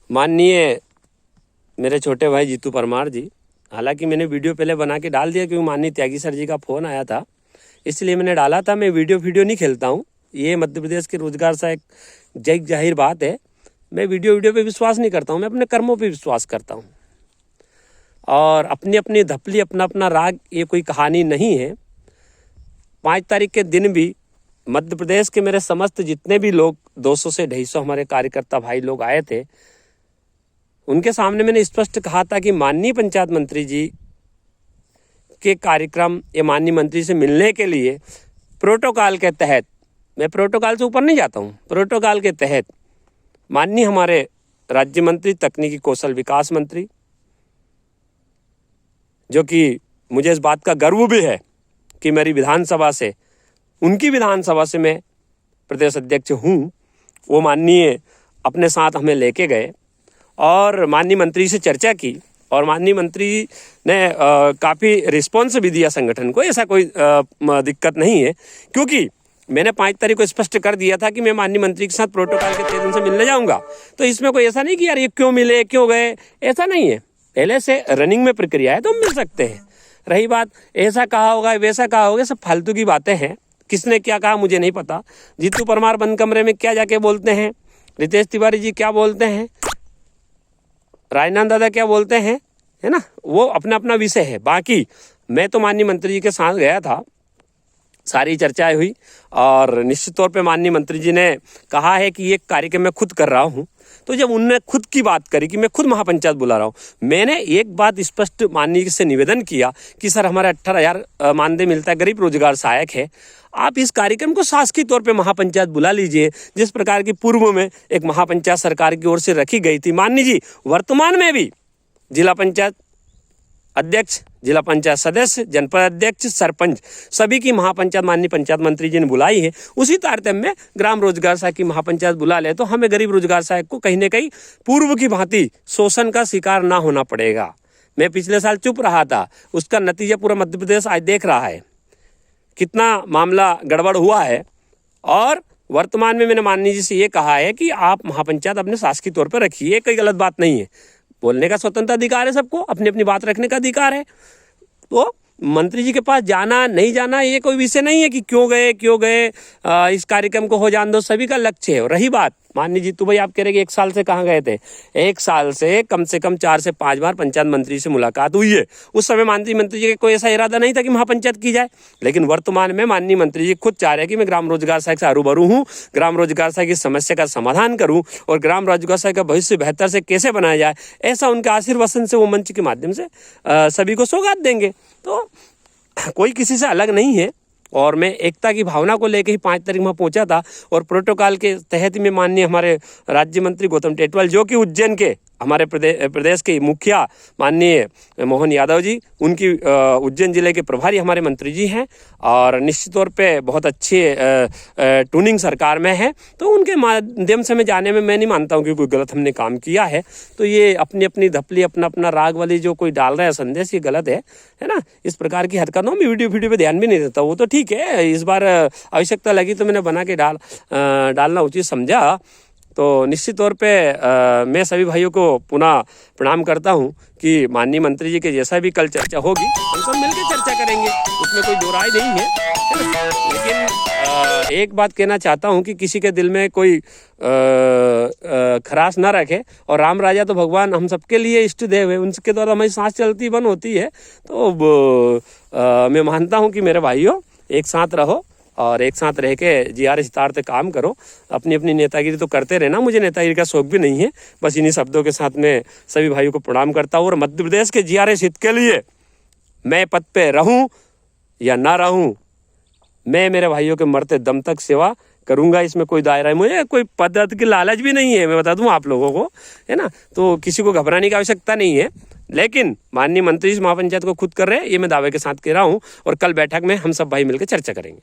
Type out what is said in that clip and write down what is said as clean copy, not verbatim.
माननीय मेरे छोटे भाई जीतू परमार जी, हालांकि मैंने वीडियो पहले बना के डाल दिया क्योंकि माननीय त्यागी सर जी का फ़ोन आया था, इसलिए मैंने डाला था। मैं वीडियो नहीं खेलता हूँ, ये मध्य प्रदेश के रोजगार से एक जग जाहिर बात है। मैं वीडियो पे विश्वास नहीं करता हूँ, मैं अपने कर्मों पे विश्वास करता हूँ। और अपनी अपनी धपली, अपना अपना राग, ये कोई कहानी नहीं है। 5 तारीख के दिन भी मध्य प्रदेश के मेरे समस्त जितने भी लोग 200 से 250 हमारे कार्यकर्ता भाई लोग आए थे, उनके सामने मैंने स्पष्ट कहा था कि माननीय पंचायत मंत्री जी के कार्यक्रम या माननीय मंत्री से मिलने के लिए प्रोटोकॉल के तहत, मैं प्रोटोकॉल से ऊपर नहीं जाता हूँ, प्रोटोकॉल के तहत माननीय हमारे राज्य मंत्री तकनीकी कौशल विकास मंत्री, जो कि मुझे इस बात का गर्व भी है कि मेरी विधानसभा से, उनकी विधानसभा से मैं प्रदेश अध्यक्ष हूँ, वो माननीय अपने साथ हमें लेके गए और माननीय मंत्री से चर्चा की। और माननीय मंत्री ने काफ़ी रिस्पॉन्स भी दिया संगठन को, ऐसा कोई दिक्कत नहीं है, क्योंकि मैंने 5 तारीख को स्पष्ट कर दिया था कि मैं माननीय मंत्री के साथ प्रोटोकॉल के तहत उनसे मिलने जाऊंगा। तो इसमें कोई ऐसा नहीं कि यार ये क्यों मिले, क्यों गए, ऐसा नहीं है। पहले से रनिंग में प्रक्रिया है तो मिल सकते हैं। रही बात ऐसा कहा होगा वैसा कहा होगा, सब फालतू की बातें हैं। किसने क्या कहा मुझे नहीं पता। जीतू परमार बंद कमरे में क्या जाके बोलते हैं, रितेश तिवारी जी क्या बोलते हैं, राजनाथ दादा क्या बोलते हैं, है ना, वो अपना अपना विषय है। बाकी मैं तो माननीय मंत्री जी के साथ गया था, सारी चर्चाएं हुई और निश्चित तौर पे माननीय मंत्री जी ने कहा है कि ये कार्यक्रम मैं खुद कर रहा हूँ। तो जब उनने खुद की बात करी कि मैं खुद महापंचायत बुला रहा हूँ, मैंने एक बात स्पष्ट माननीय से निवेदन किया कि सर हमारा 18,000 मानदेय मिलता है, गरीब रोजगार सहायक है, आप इस कार्यक्रम को शासकीय तौर पे महापंचायत बुला लीजिए, जिस प्रकार की पूर्व में एक महापंचायत सरकार की ओर से रखी गई थी। माननीय जी वर्तमान में भी जिला पंचायत अध्यक्ष, जिला पंचायत सदस्य, जनपद अध्यक्ष, सरपंच, सभी की महापंचायत माननीय पंचायत मंत्री जी ने बुलाई है। उसी तारतम्य में ग्राम रोजगार सहायक की महापंचायत बुला ले तो हमें गरीब रोजगार सहायक को कहीं न कहीं पूर्व की भांति शोषण का शिकार ना होना पड़ेगा। मैं पिछले साल चुप रहा था, उसका नतीजा पूरा मध्य प्रदेश आज देख रहा है कितना मामला गड़बड़ हुआ है। और वर्तमान में मैंने माननीय जी से ये कहा है कि आप महापंचायत अपने शासकीय तौर पर रखिए, कोई गलत बात नहीं है। बोलने का स्वतंत्र अधिकार है, सबको अपनी अपनी बात रखने का अधिकार है। तो मंत्री जी के पास जाना नहीं जाना ये कोई विषय नहीं है कि क्यों गए, इस कार्यक्रम को हो जान दो, सभी का लक्ष्य है। और रही बात माननीय जीतू भाई, आप कह रहे कि 1 साल से कहाँ गए थे, 1 साल से कम 4 से 5 बार पंचायत मंत्री से मुलाकात हुई है। उस समय माननीय मंत्री जी का कोई ऐसा इरादा नहीं था कि महापंचायत की जाए, लेकिन वर्तमान में माननीय मंत्री जी खुद चाह रहे हैं कि मैं ग्राम रोजगार सहायक से रूबरू हूँ, ग्राम रोजगार सहायक की समस्या का समाधान करूँ और ग्राम रोजगार सहायक का भविष्य बेहतर से कैसे बनाया जाए, ऐसा उनके आशीर्वाद से वो मंच के माध्यम से सभी को सौगात देंगे। तो कोई किसी से अलग नहीं है। और मैं एकता की भावना को लेकर ही 5 तारीख में पहुंचा था और प्रोटोकॉल के तहत में माननीय हमारे राज्य मंत्री गौतम टेटवाल, जो कि उज्जैन के हमारे प्रदेश के मुखिया माननीय मोहन यादव जी, उनकी उज्जैन जिले के प्रभारी हमारे मंत्री जी हैं और निश्चित तौर पे बहुत अच्छे ट्यूनिंग सरकार में है। तो उनके माध्यम से मैं जाने में मैं नहीं मानता हूँ कि कोई गलत हमने काम किया है। तो ये अपनी अपनी धपली, अपना अपना राग वाली जो कोई डाल रहा है संदेश, ये गलत है ना। इस प्रकार की हरकतों में वीडियो पे ध्यान भी नहीं देता, वो तो ठीक है, इस बार आवश्यकता लगी तो मैंने बना के डालना उचित समझा। तो निश्चित तौर पे मैं सभी भाइयों को पुनः प्रणाम करता हूं कि माननीय मंत्री जी के जैसा भी कल चर्चा होगी हम सब मिलकर चर्चा करेंगे, उसमें कोई दो राय नहीं है। लेकिन एक बात कहना चाहता हूं कि किसी के दिल में कोई खराश ना रखे। और राम राजा तो भगवान हम सबके लिए इष्ट देव है, उनके द्वारा हमारी सांस चलती बंद होती है। तो मैं मानता हूँ कि मेरे भाइयों एक साथ रहो और एक साथ रह के GRS हितार्थ काम करो। अपनी अपनी नेतागिरी तो करते रहना, मुझे नेतागिरी का शौक भी नहीं है। बस इन्हीं शब्दों के साथ में सभी भाइयों को प्रणाम करता हूँ और मध्य प्रदेश के GRS हित के लिए मैं पद पे रहूं या ना रहूं, मैं मेरे भाइयों के मरते दम तक सेवा करूंगा। इसमें कोई दायरा है, मुझे कोई पद की लालच भी नहीं है, मैं बता दूं आप लोगों को, है ना। तो किसी को घबराने की आवश्यकता नहीं है। लेकिन माननीय मंत्री महापंचायत को खुद कर रहे हैं, ये मैं दावे के साथ कह रहा हूं और कल बैठक में हम सब भाई मिलकर चर्चा करेंगे।